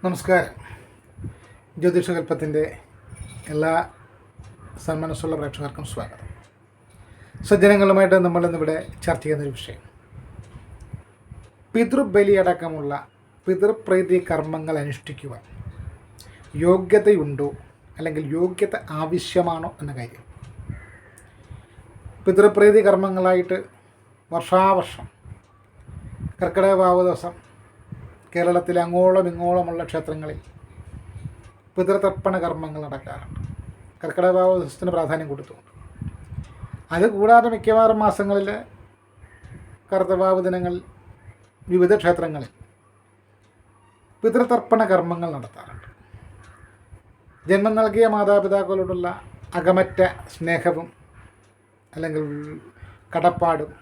നമസ്കാരം. ജ്യോതിഷകൽപ്പത്തിൻ്റെ എല്ലാ സന്മനസ്സുള്ള പ്രേക്ഷകർക്കും സ്വാഗതം. സജ്ജനങ്ങളുമായിട്ട് നമ്മളിന്നിവിടെ ചർച്ച ചെയ്യുന്നൊരു വിഷയം, പിതൃബലിയടക്കമുള്ള പിതൃപ്രീതി കർമ്മങ്ങൾ അനുഷ്ഠിക്കുവാൻ യോഗ്യതയുണ്ടോ അല്ലെങ്കിൽ യോഗ്യത ആവശ്യമാണോ എന്ന കാര്യം. പിതൃപ്രീതി കർമ്മങ്ങളായിട്ട് വർഷാവർഷം കർക്കിടക വാവ് ദിവസം കേരളത്തിലെ അങ്ങോളം ഇങ്ങോളമുള്ള ക്ഷേത്രങ്ങളിൽ പിതൃതർപ്പണ കർമ്മങ്ങൾ നടക്കാറുണ്ട്. കർക്കിടക വാവ് ദിവസത്തിന് പ്രാധാന്യം കൊടുത്തുകൊണ്ട്. അതുകൂടാതെ മിക്കവാറും മാസങ്ങളിൽ കർത്തവാവ് ദിനങ്ങളിൽ വിവിധ ക്ഷേത്രങ്ങളിൽ പിതൃതർപ്പണ കർമ്മങ്ങൾ നടത്താറുണ്ട്. ജന്മം നൽകിയ മാതാപിതാക്കളോടുള്ള അകമറ്റ സ്നേഹവും അല്ലെങ്കിൽ കടപ്പാടും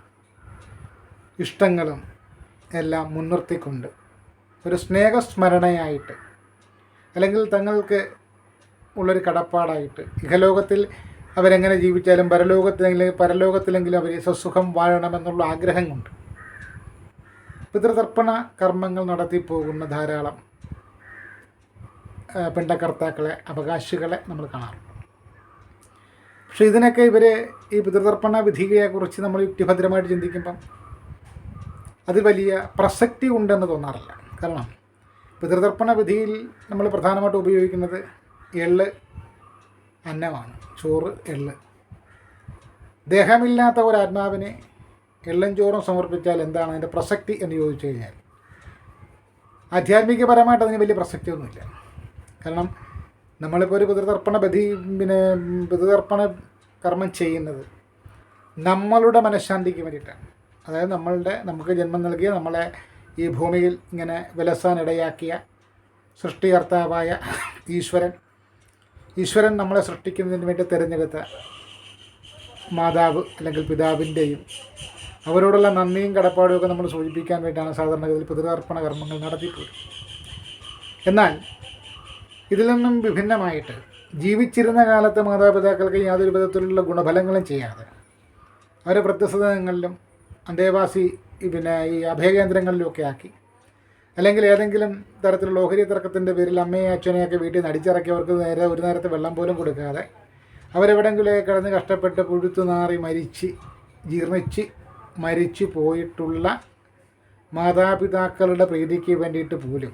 ഇഷ്ടങ്ങളും എല്ലാം മുൻനിർത്തിക്കൊണ്ട് ഒരു സ്നേഹസ്മരണയായിട്ട് അല്ലെങ്കിൽ തങ്ങൾക്ക് ഉള്ളൊരു കടപ്പാടായിട്ട് ഇഹലോകത്തിൽ അവരെങ്ങനെ ജീവിച്ചാലും പരലോകത്തിലെങ്കിലും അവർ സ്വസുഖം വാഴണമെന്നുള്ള ആഗ്രഹം കൊണ്ട് പിതൃതർപ്പണ കർമ്മങ്ങൾ നടത്തി പോകുന്ന ധാരാളം പിണ്ടകർത്താക്കളെ, അവകാശികളെ നമ്മൾ കാണാറുണ്ട്. പക്ഷേ ഇതിനൊക്കെ ഈ പിതൃതർപ്പണ വിധിയെക്കുറിച്ച് നമ്മൾ യുക്തിഭദ്രമായിട്ട് ചിന്തിക്കുമ്പം അത് വലിയ പ്രസക്തി ഉണ്ടെന്ന് തോന്നാറില്ല. കാരണം പിതൃതർപ്പണ വിധിയിൽ നമ്മൾ പ്രധാനമായിട്ട് ഉപയോഗിക്കുന്നത് എള്ള് അന്നമാണ്, ചോറ്, എള്ള്. ദേഹമില്ലാത്ത ഒരാത്മാവിനെ എള്ളും ചോറും സമർപ്പിച്ചാൽ എന്താണ് അതിൻ്റെ പ്രസക്തി എന്ന് ചോദിച്ചു കഴിഞ്ഞാൽ ആധ്യാത്മികപരമായിട്ട് അതിന് വലിയ പ്രസക്തിയൊന്നുമില്ല. കാരണം നമ്മളിപ്പോൾ ഒരു പിതൃതർപ്പണ കർമ്മം ചെയ്യുന്നത് നമ്മളുടെ മനഃശാന്തിക്ക് വേണ്ടിയിട്ടാണ്. അതായത് നമുക്ക് ജന്മം നൽകിയ, നമ്മളെ ഈ ഭൂമിയിൽ ഇങ്ങനെ വിലസാനിടയാക്കിയ സൃഷ്ടികർത്താവായ ഈശ്വരൻ നമ്മളെ സൃഷ്ടിക്കുന്നതിന് വേണ്ടി തിരഞ്ഞെടുത്ത മാതാവ് അല്ലെങ്കിൽ പിതാവിൻ്റെയും അവരോടുള്ള നന്ദിയും കടപ്പാടുമൊക്കെ നമ്മൾ സൂചിപ്പിക്കാൻ വേണ്ടിയിട്ടാണ് സാധാരണഗതിയിൽ പിതൃതർപ്പണ കർമ്മങ്ങൾ നടത്തിപ്പോരുന്നത്. എന്നാൽ ഇതിൽ നിന്നും വിഭിന്നമായിട്ട് ജീവിച്ചിരുന്ന കാലത്ത് മാതാപിതാക്കൾക്ക് യാതൊരു വിധത്തിലുള്ള ഗുണഫലങ്ങളും ചെയ്യാതെ അവരെ വൃദ്ധസദനങ്ങളിലും അന്തേവാസി ഈ അഭയകേന്ദ്രങ്ങളിലുമൊക്കെ ആക്കി, അല്ലെങ്കിൽ ഏതെങ്കിലും തരത്തിലുള്ള ഓഹരി തർക്കത്തിൻ്റെ പേരിൽ അമ്മയെ അച്ഛനെയൊക്കെ വീട്ടിൽ നിന്ന് അടിച്ചിറക്കിയവർക്ക് ഒരു നേരത്തെ വെള്ളം പോലും കൊടുക്കാതെ അവരെവിടെയെങ്കിലുമൊക്കെ കിടന്ന് കഷ്ടപ്പെട്ട് പുഴുത്തു നാറി ജീർണിച്ച് മരിച്ചു പോയിട്ടുള്ള മാതാപിതാക്കളുടെ പ്രീതിക്ക് വേണ്ടിയിട്ട് പോലും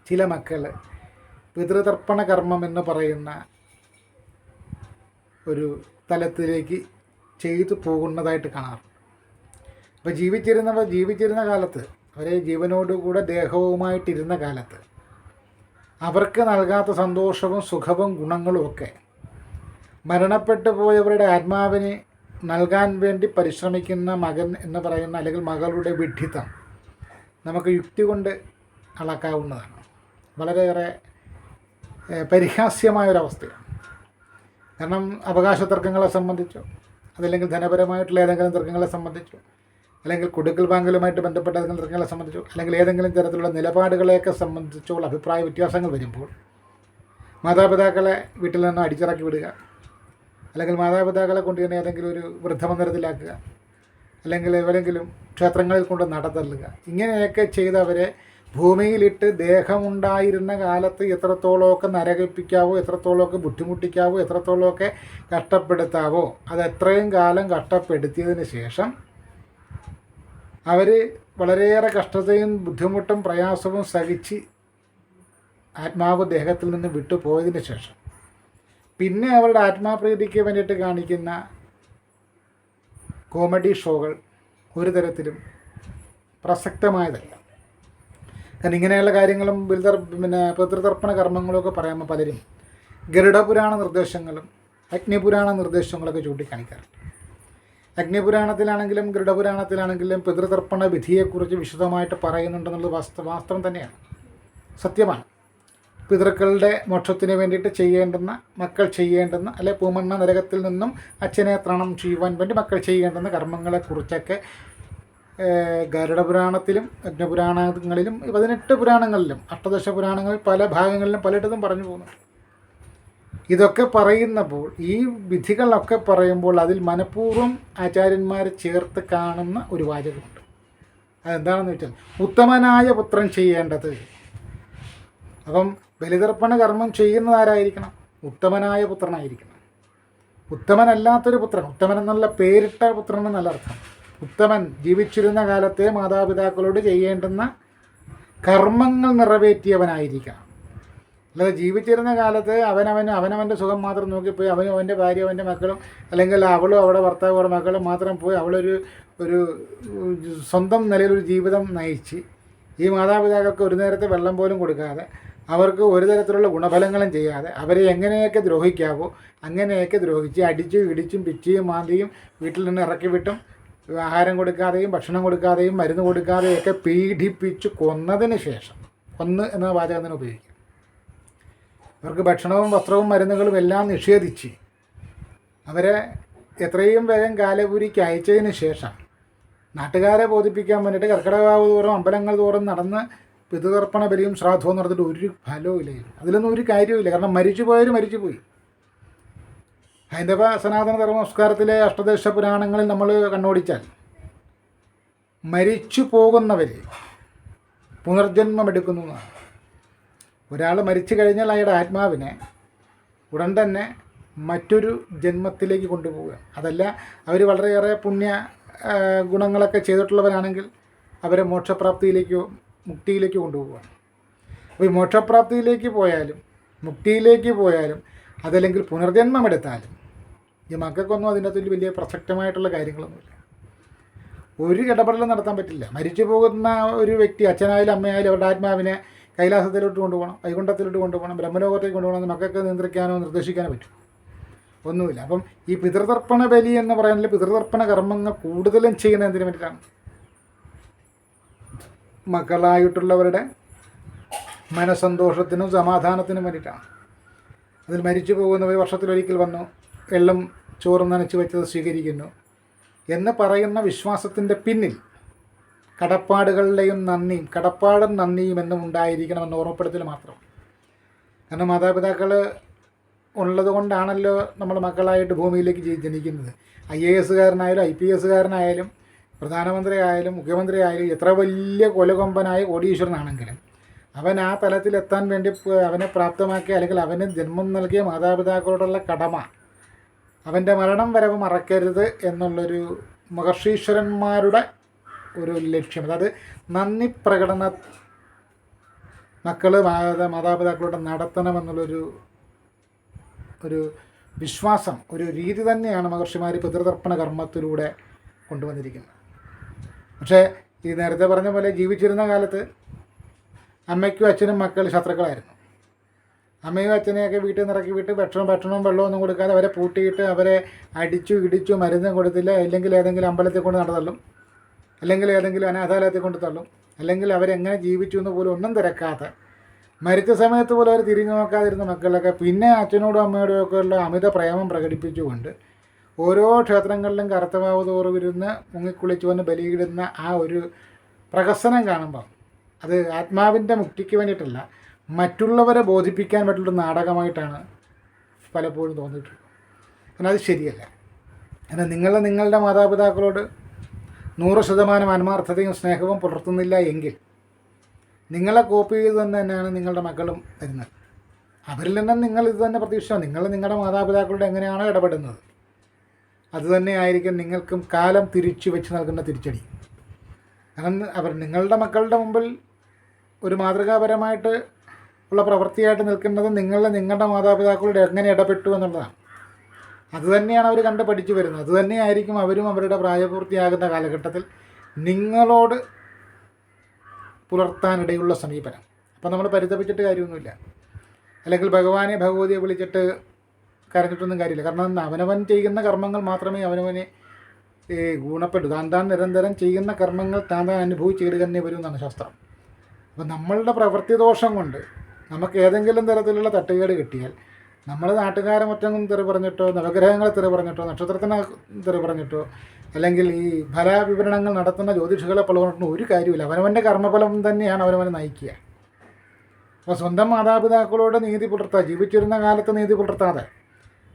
ചില മക്കൾ പിതൃതർപ്പണ കർമ്മം എന്ന് പറയുന്ന ഒരു തലത്തിലേക്ക് ചെയ്തു പോകുന്നതായിട്ട് കാണാറുണ്ട്. അപ്പോൾ ജീവിച്ചിരുന്ന കാലത്ത്, അവരെ ജീവനോടുകൂടെ ദേഹവുമായിട്ടിരുന്ന കാലത്ത് അവർക്ക് നൽകാത്ത സന്തോഷവും സുഖവും ഗുണങ്ങളുമൊക്കെ മരണപ്പെട്ടു പോയവരുടെ ആത്മാവിന് നൽകാൻ വേണ്ടി പരിശ്രമിക്കുന്ന മകൻ എന്ന് പറയുന്ന അല്ലെങ്കിൽ മകളുടെ വിഡ്ഢിത്തം നമുക്ക് യുക്തി കൊണ്ട് അളക്കാവുന്നതാണ്. വളരെയേറെ പരിഹാസ്യമായൊരവസ്ഥയാണ്. കാരണം അവകാശ തർക്കങ്ങളെ സംബന്ധിച്ചോ അതല്ലെങ്കിൽ ധനപരമായിട്ടുള്ള ഏതെങ്കിലും തർക്കങ്ങളെ സംബന്ധിച്ചോ അല്ലെങ്കിൽ കൊടുക്കൽ വാങ്ങലുമായിട്ട് ബന്ധപ്പെട്ട ഏതെങ്കിലും തർക്കങ്ങളെ സംബന്ധിച്ചോ അല്ലെങ്കിൽ ഏതെങ്കിലും തരത്തിലുള്ള നിലപാടുകളെയൊക്കെ സംബന്ധിച്ചുള്ള അഭിപ്രായ വ്യത്യാസങ്ങൾ വരുമ്പോൾ മാതാപിതാക്കളെ വീട്ടിൽ നിന്ന് അടിച്ചിറക്കി വിടുക, അല്ലെങ്കിൽ മാതാപിതാക്കളെ കൊണ്ട് തന്നെ ഏതെങ്കിലും ഒരു വൃദ്ധമന്ദിരത്തിലാക്കുക, അല്ലെങ്കിൽ എവിടെയെങ്കിലും ക്ഷേത്രങ്ങളിൽ കൊണ്ട് നടത്തള്ളുക, ഇങ്ങനെയൊക്കെ ചെയ്ത് അവരെ ഭൂമിയിലിട്ട് ദേഹമുണ്ടായിരുന്ന കാലത്ത് എത്രത്തോളമൊക്കെ നരകിപ്പിക്കാവോ, എത്രത്തോളമൊക്കെ ബുദ്ധിമുട്ടിക്കാവോ, എത്രത്തോളമൊക്കെ കഷ്ടപ്പെടുത്താവോ അത് എത്രയും കാലം കഷ്ടപ്പെടുത്തിയതിന് ശേഷം അവർ വളരെയേറെ കഷ്ടതയും ബുദ്ധിമുട്ടും പ്രയാസവും സഹിച്ച് ആത്മാവ് ദേഹത്തിൽ നിന്ന് വിട്ടുപോയതിന് ശേഷം പിന്നെ അവരുടെ ആത്മാപ്രീതിക്ക് വേണ്ടിയിട്ട് കാണിക്കുന്ന കോമഡി ഷോകൾ ഒരു തരത്തിലും പ്രസക്തമായതല്ല. കാരണം ഇങ്ങനെയുള്ള കാര്യങ്ങളും പിതൃതർപ്പണ കർമ്മങ്ങളൊക്കെ പറയുമ്പോൾ പലരും ഗരുഡപുരാണ നിർദ്ദേശങ്ങളും അഗ്നിപുരാണ നിർദ്ദേശങ്ങളൊക്കെ ചൂണ്ടിക്കാണിക്കാറുണ്ട്. അഗ്നിപുരാണത്തിലാണെങ്കിലും ഗരുഡപുരാണത്തിലാണെങ്കിലും പിതൃതർപ്പണ വിധിയെക്കുറിച്ച് വിശദമായിട്ട് പറയുന്നുണ്ടെന്നുള്ളത് വാസ്തവം തന്നെയാണ്, സത്യമാണ്. പിതൃക്കളുടെ മോക്ഷത്തിന് വേണ്ടിയിട്ട് മക്കൾ ചെയ്യേണ്ടുന്ന അല്ലെ പൂമണ്ണ നരകത്തിൽ നിന്നും അച്ഛനെ ത്രണം ചെയ്യുവാൻ വേണ്ടി മക്കൾ ചെയ്യേണ്ടുന്ന കർമ്മങ്ങളെക്കുറിച്ചൊക്കെ ഗരുഡപുരാണത്തിലും അഗ്നിപുരാണങ്ങളിലും 18 പുരാണങ്ങളിലും അഷ്ടദശ പുരാണങ്ങളിൽ പല ഭാഗങ്ങളിലും പലയിടത്തും പറഞ്ഞു പോകുന്നുണ്ട്. ഇതൊക്കെ പറയുന്നപ്പോൾ, ഈ വിധികളൊക്കെ പറയുമ്പോൾ അതിൽ മനഃപൂർവ്വം ആചാര്യന്മാർ ചേർത്ത് കാണുന്ന ഒരു വാചകമുണ്ട്. അതെന്താണെന്ന് വെച്ചാൽ, ഉത്തമനായ പുത്രൻ ചെയ്യേണ്ടത് അപ്പം ബലിതർപ്പണ കർമ്മം ചെയ്യുന്നതാരായിരിക്കണം? ഉത്തമനായ പുത്രനായിരിക്കണം. ഉത്തമനല്ലാത്തൊരു പുത്രൻ, ഉത്തമൻ എന്നുള്ള പേരിട്ട പുത്രൻ എന്നല്ല അർത്ഥം. ഉത്തമൻ ജീവിച്ചിരുന്ന കാലത്തെ മാതാപിതാക്കളോട് ചെയ്യേണ്ടുന്ന കർമ്മങ്ങൾ നിറവേറ്റിയവനായിരിക്കണം. അല്ലാതെ ജീവിച്ചിരുന്ന കാലത്ത് അവനവൻ്റെ സുഖം മാത്രം നോക്കിപ്പോയി അവൻ്റെ ഭാര്യ അവൻ്റെ മക്കളും അല്ലെങ്കിൽ അവളും അവിടെ ഭർത്താവ് മക്കളും മാത്രം പോയി ഒരു സ്വന്തം നിലയിലൊരു ജീവിതം നയിച്ച് ഈ മാതാപിതാക്കൾക്ക് ഒരു നേരത്തെ വെള്ളം പോലും കൊടുക്കാതെ അവർക്ക് ഒരു തരത്തിലുള്ള ഗുണഫലങ്ങളും ചെയ്യാതെ അവരെ എങ്ങനെയൊക്കെ ദ്രോഹിക്കാവോ അങ്ങനെയൊക്കെ ദ്രോഹിച്ച് അടിച്ചും ഇടിച്ചും പിച്ചിയും മാന്തിയും വീട്ടിൽ നിന്ന് ഇറക്കി വിട്ടും ആഹാരം കൊടുക്കാതെയും ഭക്ഷണം കൊടുക്കാതെയും മരുന്ന് കൊടുക്കാതെയൊക്കെ പീഡിപ്പിച്ച് കൊന്നതിന് ശേഷം, കൊന്ന് എന്ന വാചകം തന്നെ ഉപയോഗിക്കും, അവർക്ക് ഭക്ഷണവും വസ്ത്രവും മരുന്നുകളും എല്ലാം നിഷേധിച്ച് അവരെ എത്രയും വേഗം കാലപുരിക്ക് അയച്ചതിന് ശേഷം നാട്ടുകാരെ ബോധിപ്പിക്കാൻ വേണ്ടിയിട്ട് കർക്കിടകാവ് തോറും അമ്പലങ്ങൾ തോറും നടന്ന് പിതൃതർപ്പണ ബലിയും ശ്രാദ്ധവും നടന്നിട്ട് ഒരു ഫലവും ഇല്ല. അതിലൊന്നും ഒരു കാര്യവുമില്ല. കാരണം മരിച്ചുപോയവർ മരിച്ചുപോയി. ഹൈന്ദവ സനാതന ധർമ്മസംസ്കാരത്തിലെ അഷ്ടദശ പുരാണങ്ങളിൽ നമ്മൾ കണ്ണോടിച്ചാൽ മരിച്ചു പോകുന്നവർ പുനർജന്മമെടുക്കുന്നു എന്നാണ്. ഒരാൾ മരിച്ചു കഴിഞ്ഞാൽ അയാളുടെ ആത്മാവിനെ ഉടൻ തന്നെ മറ്റൊരു ജന്മത്തിലേക്ക് കൊണ്ടുപോവുക. അതല്ല അവർ വളരെയേറെ പുണ്യ ഗുണങ്ങളൊക്കെ ചെയ്തിട്ടുള്ളവരാണെങ്കിൽ അവരെ മോക്ഷപ്രാപ്തിയിലേക്കോ മുക്തിയിലേക്ക് കൊണ്ടുപോവുകയാണ്. അപ്പോൾ ഈ മോക്ഷപ്രാപ്തിയിലേക്ക് പോയാലും മുക്തിയിലേക്ക് പോയാലും അതല്ലെങ്കിൽ പുനർജന്മം എടുത്താലും ഈ മക്കൾക്കൊന്നും അതിൻ്റെ അകത്ത് വലിയ പ്രസക്തമായിട്ടുള്ള കാര്യങ്ങളൊന്നുമില്ല. ഒരു ഇടപെടലും നടത്താൻ പറ്റില്ല. മരിച്ചു പോകുന്ന ഒരു വ്യക്തി അച്ഛനായാലും അമ്മയായാലും അവരുടെ ആത്മാവിനെ കൈലാസത്തിലോട്ട് കൊണ്ടുപോകണം, വൈകുണ്ഠത്തിലോട്ട് കൊണ്ടുപോകണം, ബ്രഹ്മലോകത്തേക്ക് കൊണ്ടുപോകണം, മക്കൾക്ക് നിയന്ത്രിക്കാനോ നിർദ്ദേശിക്കാനോ പറ്റും? ഒന്നുമില്ല. അപ്പം ഈ പിതൃതർപ്പണ ബലി എന്ന് പറയുന്നത് പിതൃതർപ്പണ കർമ്മങ്ങൾ കൂടുതലും ചെയ്യുന്നത് എന്തിനു വേണ്ടിയിട്ടാണ്? മക്കളായിട്ടുള്ളവരുടെ മനസ്സന്തോഷത്തിനും സമാധാനത്തിനും വേണ്ടിയിട്ടാണ്. അതിൽ മരിച്ചു പോകുന്നവർ വർഷത്തിലൊരിക്കൽ വന്നു വെള്ളം ചോറും നനച്ച് വെച്ചത് സ്വീകരിക്കുന്നു എന്ന് പറയുന്ന വിശ്വാസത്തിൻ്റെ പിന്നിൽ കടപ്പാടുകളുടെയും കടപ്പാടും നന്ദിയും എന്നും ഉണ്ടായിരിക്കണമെന്ന് ഓർമ്മപ്പെടുത്തൽ മാത്രം. കാരണം മാതാപിതാക്കൾ ഉള്ളത് കൊണ്ടാണല്ലോ നമ്മൾ മക്കളായിട്ട് ഭൂമിയിലേക്ക് ജനിക്കുന്നത്. IAS കാരനായാലും IPS കാരനായാലും പ്രധാനമന്ത്രി ആയാലും മുഖ്യമന്ത്രി ആയാലും എത്ര വലിയ കൊലകൊമ്പനായ കോടീശ്വരനാണെങ്കിലും അവൻ ആ തലത്തിലെത്താൻ വേണ്ടി അവനെ പ്രാപ്തമാക്കിയ അല്ലെങ്കിൽ അവന് ജന്മം നൽകിയ മാതാപിതാക്കളോടുള്ള കടമ അവൻ്റെ മരണം വരവ് മറക്കരുത് എന്നുള്ളൊരു മഹർഷീശ്വരന്മാരുടെ ഒരു ലക്ഷ്യം. അതായത് നന്ദി പ്രകടന മക്കൾ മാതാപിതാക്കളോട് നടത്തണമെന്നുള്ളൊരു വിശ്വാസം, ഒരു രീതി തന്നെയാണ് മഹർഷിമാർ പിതൃതർപ്പണ കർമ്മത്തിലൂടെ കൊണ്ടുവന്നിരിക്കുന്നത്. പക്ഷേ ഈ നേരത്തെ പറഞ്ഞ പോലെ ജീവിച്ചിരുന്ന കാലത്ത് അമ്മയ്ക്കും അച്ഛനും മക്കൾ ശത്രുക്കളായിരുന്നു. അമ്മയും അച്ഛനെയൊക്കെ വീട്ടിൽ നിന്ന് ഇറക്കി വിട്ട് ഭക്ഷണവും വെള്ളമൊന്നും കൊടുക്കാതെ അവരെ പൂട്ടിയിട്ട് അവരെ അടിച്ചു ഇടിച്ചു മരുന്നും കൊടുത്തില്ല, അല്ലെങ്കിൽ ഏതെങ്കിലും അമ്പലത്തിൽ കൊണ്ട് നടത്തള്ളും, അല്ലെങ്കിൽ ഏതെങ്കിലും അനാഥാലയത്തിൽ കൊണ്ട് തള്ളും, അല്ലെങ്കിൽ അവരെങ്ങനെ ജീവിച്ചു എന്ന് പോലും ഒന്നും തിരക്കാതെ മരിച്ച സമയത്ത് പോലും അവർ തിരിഞ്ഞു നോക്കാതിരുന്ന മക്കളൊക്കെ പിന്നെ അച്ഛനോടും അമ്മയോടും ഒക്കെ ഉള്ള അമിത പ്രേമം പ്രകടിപ്പിച്ചുകൊണ്ട് ഓരോ ക്ഷേത്രങ്ങളിലും കറുത്തവാവ് തോറും ഇരുന്ന് മുങ്ങിക്കുളിച്ചു വന്ന് ബലിയിടുന്ന ആ ഒരു പ്രഹസനം കാണുമ്പോൾ അത് ആത്മാവിൻ്റെ മുക്തിക്ക് വേണ്ടിയിട്ടല്ല, മറ്റുള്ളവരെ ബോധിപ്പിക്കാൻ പറ്റുള്ള നാടകമായിട്ടാണ് പലപ്പോഴും തോന്നിയിട്ടുള്ളത്. കാരണം അത് ശരിയല്ല. എന്നാൽ നിങ്ങളുടെ മാതാപിതാക്കളോട് 100% ആത്മാർത്ഥതയും സ്നേഹവും പുലർത്തുന്നില്ല എങ്കിൽ നിങ്ങളെ കോപ്പി ചെയ്ത് തന്നെയാണ് നിങ്ങളുടെ മക്കളും വരുന്നത്. അവരിൽ നിന്നും നിങ്ങൾ ഇത് തന്നെ പ്രതീക്ഷിച്ചോ. നിങ്ങളുടെ മാതാപിതാക്കളോട് എങ്ങനെയാണോ ഇടപെടുന്നത് അതുതന്നെ ആയിരിക്കും നിങ്ങൾക്കും കാലം തിരിച്ചു വെച്ച് നൽകുന്ന തിരിച്ചടി. കാരണം നിങ്ങളുടെ മക്കളുടെ മുമ്പിൽ ഒരു മാതൃകാപരമായിട്ട് ഉള്ള പ്രവൃത്തിയായിട്ട് നിൽക്കുന്നത് നിങ്ങളുടെ മാതാപിതാക്കളോട് എങ്ങനെ ഇടപെട്ടു എന്നുള്ളതാണ്. അതുതന്നെയാണ് അവർ കണ്ട് പഠിച്ചു വരുന്നത്. അതുതന്നെയായിരിക്കും അവരും അവരുടെ പ്രായപൂർത്തിയാകുന്ന കാലഘട്ടത്തിൽ നിങ്ങളോട് പുലർത്താനിടയുള്ള സമീപനം. അപ്പം നമ്മൾ പരിതപിച്ചിട്ട് കാര്യമൊന്നുമില്ല, അല്ലെങ്കിൽ ഭഗവതിയെ വിളിച്ചിട്ട് കരഞ്ഞിട്ടൊന്നും കാര്യമില്ല. കാരണം അവനവൻ ചെയ്യുന്ന കർമ്മങ്ങൾ മാത്രമേ അവനവനെ ഗുണപ്പെട്ടു. താൻ നിരന്തരം ചെയ്യുന്ന കർമ്മങ്ങൾ താൻ അനുഭവിച്ചിടുക തന്നെ വരും എന്നാണ് ശാസ്ത്രം. അപ്പം നമ്മളുടെ പ്രവൃത്തി ദോഷം കൊണ്ട് നമുക്ക് ഏതെങ്കിലും തരത്തിലുള്ള തട്ടുകേട് കിട്ടിയാൽ നമ്മൾ നാട്ടുകാരെ മറ്റൊന്നും തെറി പറഞ്ഞിട്ടോ നവഗ്രഹങ്ങളെ തെറി പറഞ്ഞിട്ടോ നക്ഷത്രത്തിനെ തെറി പറഞ്ഞിട്ടോ അല്ലെങ്കിൽ ഈ ഫലവിവരണങ്ങൾ നടത്തുന്ന ജ്യോതിഷികളെ പറഞ്ഞിട്ടോ ഒരു കാര്യമില്ല. അവനവൻ്റെ കർമ്മഫലം തന്നെയാണ് അവനവനെ നയിക്കുക. അപ്പോൾ സ്വന്തം മാതാപിതാക്കളോട് നീതി പുലർത്താതെ, ജീവിച്ചിരുന്ന കാലത്ത് നീതി പുലർത്താതെ,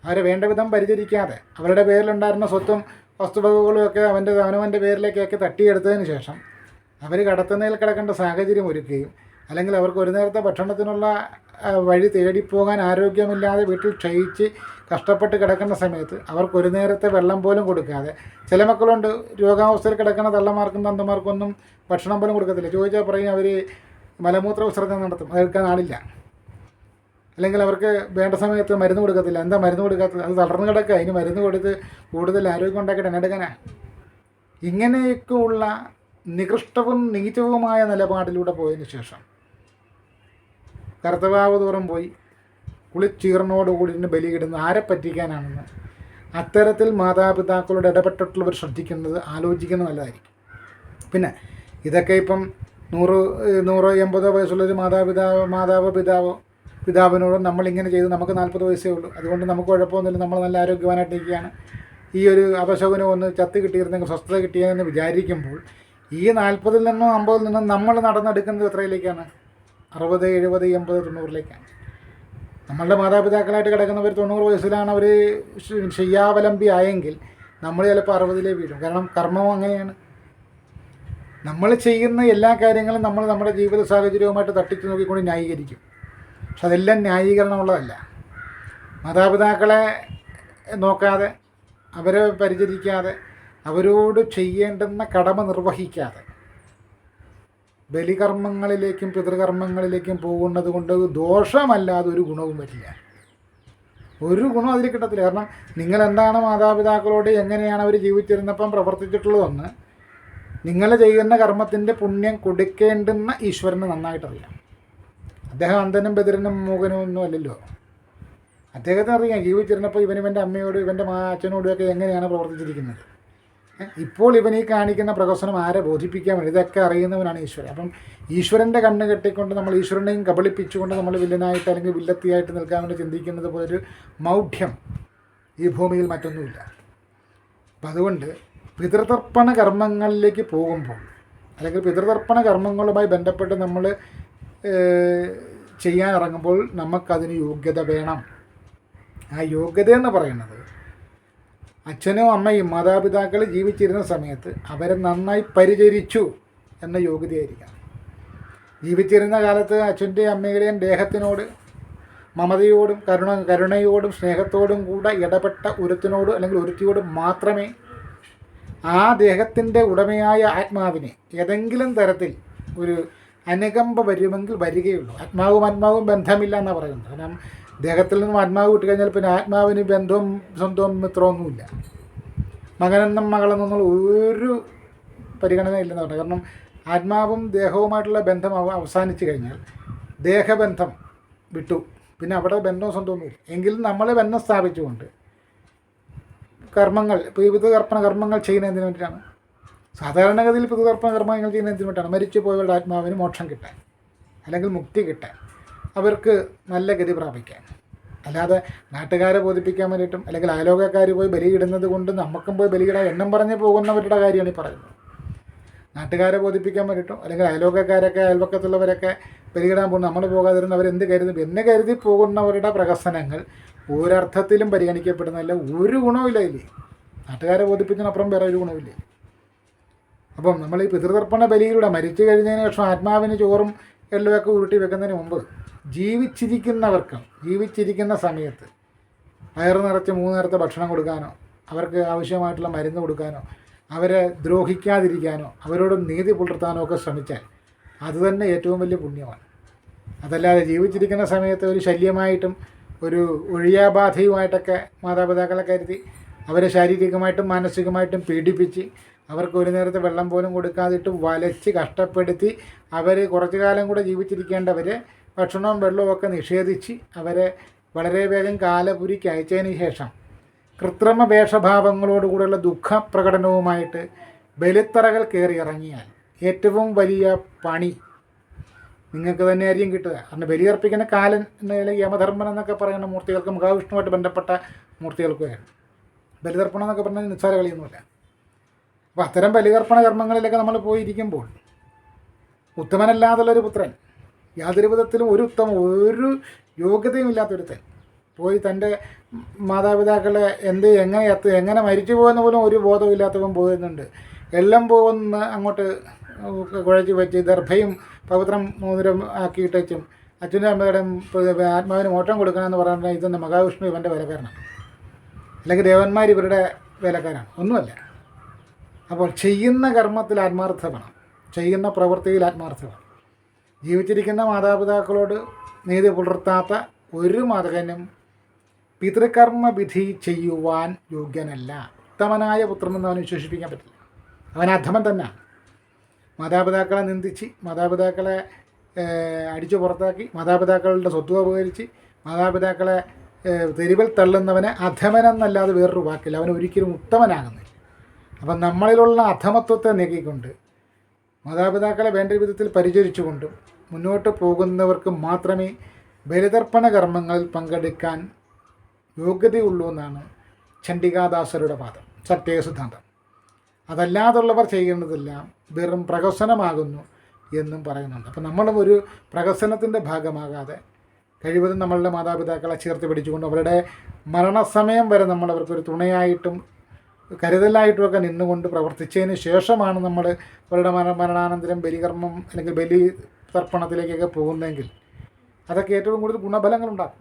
അവരെ വേണ്ട വിധം പരിചരിക്കാതെ, അവരുടെ പേരിലുണ്ടായിരുന്ന സ്വത്തും വസ്തുവകകളും ഒക്കെ അവനവൻ്റെ പേരിലേക്കൊക്കെ തട്ടിയെടുത്തതിന് ശേഷം അവർ കടത്തുന്നതിൽ കിടക്കേണ്ട സാഹചര്യം ഒരുക്കുകയും അല്ലെങ്കിൽ അവർക്ക് ഒരു നേരത്തെ ഭക്ഷണത്തിനുള്ള വഴി തേടിപ്പോകാൻ ആരോഗ്യമില്ലാതെ വീട്ടിൽ ക്ഷയിച്ച് കഷ്ടപ്പെട്ട് കിടക്കുന്ന സമയത്ത് അവർക്ക് ഒരു നേരത്തെ വെള്ളം പോലും കൊടുക്കാതെ, ചില മക്കളുണ്ട് രോഗാവസ്ഥയിൽ കിടക്കുന്ന തള്ളമാർക്കും തന്തമാർക്കൊന്നും ഭക്ഷണം പോലും കൊടുക്കത്തില്ല. ചോദിച്ചാൽ പറയും അവർ മലമൂത്ര വിസർജനം നടത്തും, അതെടുക്കാൻ ആളില്ല. അല്ലെങ്കിൽ അവർക്ക് വേണ്ട സമയത്ത് മരുന്ന് കൊടുക്കത്തില്ല. എന്താ മരുന്ന് കൊടുക്കാത്തത്? അത് തളർന്ന് കിടക്കുക, അതിന് മരുന്ന് കൊടുത്ത് കൂടുതൽ ആരോഗ്യം ഉണ്ടാക്കിയിട്ട് എന്നെടുക്കാനാ? ഇങ്ങനെയൊക്കെ ഉള്ള നികൃഷ്ടവും നീചവുമായ നിലപാടിലൂടെ പോയതിന് ശേഷം കർത്തവാവ് തോറും പോയി കുളിച്ചീറിനോടുകൂടി ബലിയിടുന്ന ആരെ പറ്റിക്കാനാണെന്ന് അത്തരത്തിൽ മാതാപിതാക്കളുടെ ഇടപെട്ടിട്ടുള്ളവർ ശ്രദ്ധിക്കുന്നത്, ആലോചിക്കുന്നത് നല്ലതായിരിക്കും. പിന്നെ ഇതൊക്കെ ഇപ്പം 100-180 വയസ്സുള്ളൊരു പിതാവിനോട് നമ്മളിങ്ങനെ ചെയ്തു, നമുക്ക് 40 വയസ്സേ ഉള്ളൂ, അതുകൊണ്ട് നമുക്ക് കുഴപ്പമൊന്നുമില്ല, നമ്മൾ നല്ല ആരോഗ്യവാനായിട്ടിരിക്കുകയാണ്, ഈ ഒരു അപശകുനം ഒന്ന് ചത്ത് കിട്ടിയിരുന്നെങ്കിൽ സ്വസ്ഥത കിട്ടിയതെന്ന് വിചാരിക്കുമ്പോൾ ഈ 40-ൽ നിന്നോ 50-ൽ നിന്നോ നമ്മൾ നടന്നെടുക്കുന്നത് എത്രയിലേക്കാണ്? 60, 70, 80, 90-ലേക്കാണ്. നമ്മളുടെ മാതാപിതാക്കളായിട്ട് കിടക്കുന്നവർ 90 വയസ്സിലാണ് അവർ ശയ്യാവലംബി ആയെങ്കിൽ നമ്മൾ ചിലപ്പോൾ 60-ലേ വീഴും. കാരണം കർമ്മം അങ്ങനെയാണ്. നമ്മൾ ചെയ്യുന്ന എല്ലാ കാര്യങ്ങളും നമ്മൾ നമ്മുടെ ജീവിത സാഹചര്യവുമായിട്ട് തട്ടിച്ചു നോക്കിക്കൊണ്ട് ന്യായീകരിക്കും. പക്ഷെ അതെല്ലാം ന്യായീകരണമുള്ളതല്ല. മാതാപിതാക്കളെ നോക്കാതെ, അവരെ പരിചരിക്കാതെ, അവരോട് ചെയ്യേണ്ടുന്ന കടമ നിർവഹിക്കാതെ ബലികർമ്മങ്ങളിലേക്കും പിതൃകർമ്മങ്ങളിലേക്കും പോകുന്നത് കൊണ്ട് ദോഷമല്ലാതെ ഒരു ഗുണവും വരില്ല. ഒരു ഗുണം അതിൽ കിട്ടത്തില്ല. കാരണം നിങ്ങളെന്താണ് മാതാപിതാക്കളോട് എങ്ങനെയാണ് അവർ ജീവിച്ചിരുന്നപ്പം പ്രവർത്തിച്ചിട്ടുള്ളതെന്ന് നിങ്ങൾ ചെയ്യുന്ന കർമ്മത്തിൻ്റെ പുണ്യം കൊടുക്കേണ്ടുന്ന ഈശ്വരന് നന്നായിട്ടറിയാം. അദ്ദേഹം അന്ധനും ബദിരനും മൂകനും ഒന്നും അല്ലല്ലോ. അദ്ദേഹത്തിന് അറിയാം ജീവിച്ചിരുന്നപ്പോൾ ഇവൻ്റെ അമ്മയോടും ഇവൻ്റെ അച്ഛനോടുമൊക്കെ എങ്ങനെയാണ് പ്രവർത്തിച്ചിരിക്കുന്നത്. ഇപ്പോൾ ഇവൻ ഈ കാണിക്കുന്ന പ്രഹസനം ആരെ ബോധിപ്പിക്കാൻ വേണ്ടി ഇതൊക്കെ അറിയുന്നവനാണ് ഈശ്വരൻ. അപ്പം ഈശ്വരൻ്റെ കണ്ണ് കെട്ടിക്കൊണ്ട് നമ്മൾ ഈശ്വരനെയും കബളിപ്പിച്ചുകൊണ്ട് നമ്മൾ വില്ലനായിട്ട് അല്ലെങ്കിൽ വില്ലത്തിയായിട്ട് നിൽക്കാൻ വേണ്ടി ചിന്തിക്കുന്നത് പോലൊരു മൗഢ്യം ഈ ഭൂമിയിൽ മറ്റൊന്നുമില്ല. അപ്പം അതുകൊണ്ട് പിതൃതർപ്പണ കർമ്മങ്ങളിലേക്ക് പോകുമ്പോൾ, അല്ലെങ്കിൽ പിതൃതർപ്പണ കർമ്മങ്ങളുമായി ബന്ധപ്പെട്ട് നമ്മൾ ചെയ്യാനിറങ്ങുമ്പോൾ നമുക്കതിന് യോഗ്യത വേണം. ആ യോഗ്യത എന്ന് പറയുന്നത് അച്ഛനും അമ്മയും മാതാപിതാക്കൾ ജീവിച്ചിരുന്ന സമയത്ത് അവരെ നന്നായി പരിചരിച്ചു എന്ന യോഗ്യതയായിരിക്കണം. ജീവിച്ചിരുന്ന കാലത്ത് അച്ഛൻ്റെയും അമ്മയുടെയും ദേഹത്തിനോട് മമതയോടും കരുണയോടും സ്നേഹത്തോടും കൂടെ ഇടപെട്ട ഒരുത്തിനോട് അല്ലെങ്കിൽ ഒരുത്തിയോട് മാത്രമേ ആ ദേഹത്തിൻ്റെ ഉടമയായ ആത്മാവിനെ ഏതെങ്കിലും തരത്തിൽ ഒരു അനുകമ്പ വരുമെങ്കിൽ വരികയുള്ളൂ. ആത്മാവും ബന്ധമില്ല എന്നാണ് പറയുന്നത്. കാരണം ദേഹത്തിൽ നിന്നും ആത്മാവ് വിട്ടുകഴിഞ്ഞാൽ പിന്നെ ആത്മാവിന് ബന്ധവും സ്വന്തവും മിത്രമൊന്നുമില്ല. മകനെന്നും മകളെന്നുള്ള ഒരു പരിഗണന ഇല്ലെന്ന് പറഞ്ഞു. കാരണം ആത്മാവും ദേഹവുമായിട്ടുള്ള ബന്ധം അവസാനിച്ച് കഴിഞ്ഞാൽ ദേഹബന്ധം വിട്ടു, പിന്നെ അവിടെ ബന്ധവും സ്വന്തമൊന്നുമില്ല. എങ്കിലും നമ്മൾ ബന്ധം സ്ഥാപിച്ചുകൊണ്ട് കർമ്മങ്ങൾ, ഇപ്പോൾ ഈ പിതൃതർപ്പണ കർമ്മങ്ങൾ ചെയ്യുന്നതിന് വേണ്ടിയിട്ടാണ്. സാധാരണഗതിയിൽ പിതൃതർപ്പണ കർമ്മങ്ങൾ ചെയ്യുന്നതിന് വേണ്ടിയിട്ടാണ് മരിച്ചു പോയവരുടെ ആത്മാവിന് മോക്ഷം കിട്ടാൻ, അല്ലെങ്കിൽ മുക്തി കിട്ടാൻ, അവർക്ക് നല്ല ഗതി പ്രാപിക്കാൻ. അല്ലാതെ നാട്ടുകാരെ ബോധിപ്പിക്കാൻ വേണ്ടിയിട്ടും അല്ലെങ്കിൽ അയലോകക്കാർ പോയി ബലിയിടുന്നത് കൊണ്ട് നമുക്കും പോയി ബലിയിടാൻ എണ്ണം പറഞ്ഞ് പോകുന്നവരുടെ കാര്യമാണ് ഈ പറയുന്നത്. നാട്ടുകാരെ ബോധിപ്പിക്കാൻ വേണ്ടിയിട്ടും അല്ലെങ്കിൽ അയൽവക്കത്തുള്ളവരൊക്കെ ബലിയിടാൻ പോകുന്നു, നമ്മൾ പോകാതിരുന്ന് അവരെന്ത് കരുതും എന്ന് കരുതി പോകുന്നവരുടെ പ്രഹസനങ്ങൾ ഒരർത്ഥത്തിലും പരിഗണിക്കപ്പെടുന്നില്ല. ഒരു ഗുണവുമില്ല ഇല്ലേ. നാട്ടുകാരെ ബോധിപ്പിച്ചതിനപ്പുറം വേറെ ഒരു ഗുണമില്ലേ. അപ്പം നമ്മൾ ഈ പിതൃതർപ്പണ ബലിയിലൂടെ മരിച്ചു കഴിഞ്ഞതിന് ശേഷം ആത്മാവിന് ചോറും എള്ളുമൊക്കെ ഉരുട്ടി വെക്കുന്നതിന് മുമ്പ് ജീവിച്ചിരിക്കുന്ന സമയത്ത് വയറ് നിറച്ച് 3 നേരത്തെ ഭക്ഷണം കൊടുക്കാനോ, അവർക്ക് ആവശ്യമായിട്ടുള്ള മരുന്ന് കൊടുക്കാനോ, അവരെ ദ്രോഹിക്കാതിരിക്കാനോ, അവരോട് നീതി പുലർത്താനോ ഒക്കെ ശ്രമിച്ചാൽ അതുതന്നെ ഏറ്റവും വലിയ പുണ്യമാണ്. അതല്ലാതെ ജീവിച്ചിരിക്കുന്ന സമയത്ത് ഒരു ശല്യമായിട്ടും ഒരു ഒഴിയാബാധയുമായിട്ടൊക്കെ മാതാപിതാക്കളെ കരുതി അവരെ ശാരീരികമായിട്ടും മാനസികമായിട്ടും പീഡിപ്പിച്ച് അവർക്ക് ഒരു നേരത്തെ വെള്ളം പോലും കൊടുക്കാതിട്ട് വലച്ച് കഷ്ടപ്പെടുത്തി അവർ കുറച്ചു കാലം കൂടെ ജീവിച്ചിരിക്കേണ്ടവരെ ഭക്ഷണവും വെള്ളവും ഒക്കെ നിഷേധിച്ച് അവരെ വളരെ വേഗം കാലപുരിക്ക് അയച്ചതിന് ശേഷം കൃത്രിമ വേഷഭാവങ്ങളോടുകൂടെയുള്ള ദുഃഖപ്രകടനവുമായിട്ട് ബലിത്തറകൾ കയറി ഇറങ്ങിയാൽ ഏറ്റവും വലിയ പണി നിങ്ങൾക്ക് തന്നെയായിരിക്കും കിട്ടുക. കാരണം ബലിയർപ്പിക്കുന്ന കാലൻ അല്ലെങ്കിൽ യമധർമ്മൻ എന്നൊക്കെ പറയുന്ന മൂർത്തികൾക്ക് മഹാവിഷ്ണുവായിട്ട് ബന്ധപ്പെട്ട മൂർത്തികൾക്ക് വേണം. ബലിതർപ്പണം എന്നൊക്കെ പറഞ്ഞാൽ നിസ്സാര കളിയൊന്നുമില്ല. അപ്പോൾ അത്തരം ബലിതർപ്പണ കർമ്മങ്ങളിലൊക്കെ നമ്മൾ പോയിരിക്കുമ്പോൾ ഉത്തമനല്ലാതുള്ളൊരു പുത്രൻ, യാതൊരു വിധത്തിലും ഒരു യോഗ്യതയും ഇല്ലാത്തൊരുത്തൻ പോയി തൻ്റെ മാതാപിതാക്കളെ എങ്ങനെ മരിച്ചു പോകുന്ന പോലും ഒരു ബോധമില്ലാത്തവൻ പോകുന്നുണ്ട്. എല്ലാം പോകുന്ന അങ്ങോട്ട് കുഴച്ച് വെച്ച് ദർഭയും പവിത്രം മോതിരം ആക്കിയിട്ടും അച്ഛനും അമ്മയുടെയും ആത്മാവിന് മോട്ടം കൊടുക്കണമെന്ന് പറഞ്ഞാൽ ഇതൊന്ന് മഹാവിഷ്ണു ഇവൻ്റെ വേലക്കാരനാണ്, അല്ലെങ്കിൽ ദേവന്മാർ ഇവരുടെ വേലക്കാരാണ്, ഒന്നുമല്ല. അപ്പോൾ ചെയ്യുന്ന കർമ്മത്തിൽ ആത്മാർത്ഥത വേണം, ചെയ്യുന്ന പ്രവൃത്തിയിൽ ആത്മാർത്ഥത വേണം. ജീവിച്ചിരിക്കുന്ന മാതാപിതാക്കളോട് നീതി പുലർത്താത്ത ഒരു മകനും പിതൃകർമ്മ വിധി ചെയ്യുവാൻ യോഗ്യനല്ല. ഉത്തമനായ പുത്രനെന്ന് അവന് വിശേഷിപ്പിക്കാൻ പറ്റില്ല, അവൻ അധമൻ തന്നെ. മാതാപിതാക്കളെ നിന്ദിച്ച്, മാതാപിതാക്കളെ അടിച്ചു പുറത്താക്കി, മാതാപിതാക്കളുടെ സ്വത്ത് അപകരിച്ച്, മാതാപിതാക്കളെ തെരുവിൽ തള്ളുന്നവനെ അധമനെന്നല്ലാതെ വേറൊരു വാക്കില്ല, അവൻ ഒരിക്കലും ഉത്തമനാകുന്നില്ല. അപ്പം നമ്മളിലുള്ള അധമത്വത്തെ നീക്കിക്കൊണ്ട് മാതാപിതാക്കളെ വേണ്ട വിധത്തിൽ പരിചരിച്ചുകൊണ്ടും മുന്നോട്ട് പോകുന്നവർക്ക് മാത്രമേ ബലിതർപ്പണ കർമ്മങ്ങളിൽ പങ്കെടുക്കാൻ യോഗ്യതയുള്ളൂ എന്നാണ് ചണ്ഡികാദാസരുടെ വാദം, സത്യ സിദ്ധാന്തം. അതല്ലാതുള്ളവർ ചെയ്യുന്നതെല്ലാം വെറും പ്രഹസനമാകുന്നു എന്നും പറയുന്നുണ്ട്. അപ്പം നമ്മളും ഒരു പ്രഹസനത്തിൻ്റെ ഭാഗമാകാതെ കഴിവതും നമ്മളുടെ മാതാപിതാക്കളെ ചേർത്ത് പിടിച്ചുകൊണ്ട് അവരുടെ മരണസമയം വരെ നമ്മൾ അവർക്കൊരു തുണയായിട്ടും കരുതലായിട്ടുമൊക്കെ നിന്നുകൊണ്ട് പ്രവർത്തിച്ചതിന് ശേഷമാണ് നമ്മൾ അവരുടെ മരണാനന്തരം ബലികർമ്മം അല്ലെങ്കിൽ ബലി തർപ്പണത്തിലേക്കൊക്കെ പോകുന്നതെങ്കിൽ അതൊക്കെ ഏറ്റവും കൂടുതൽ ഗുണഫലങ്ങളുണ്ടാകും,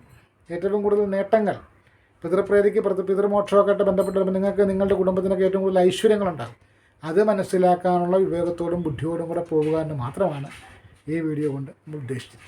ഏറ്റവും കൂടുതൽ നേട്ടങ്ങൾ. പിതൃപ്രീതിക്ക് പിതൃമോക്ഷമൊക്കെ ആയിട്ട് ബന്ധപ്പെട്ട് നിങ്ങൾക്ക് നിങ്ങളുടെ കുടുംബത്തിനൊക്കെ ഏറ്റവും കൂടുതൽ ഐശ്വര്യങ്ങളുണ്ടാകും. അത് മനസ്സിലാക്കാനുള്ള വിവേകത്തോടും ബുദ്ധിയോടും കൂടെ പോകുക എന്ന് മാത്രമാണ് ഈ വീഡിയോ കൊണ്ട് നമ്മൾ ഉദ്ദേശിച്ചത്.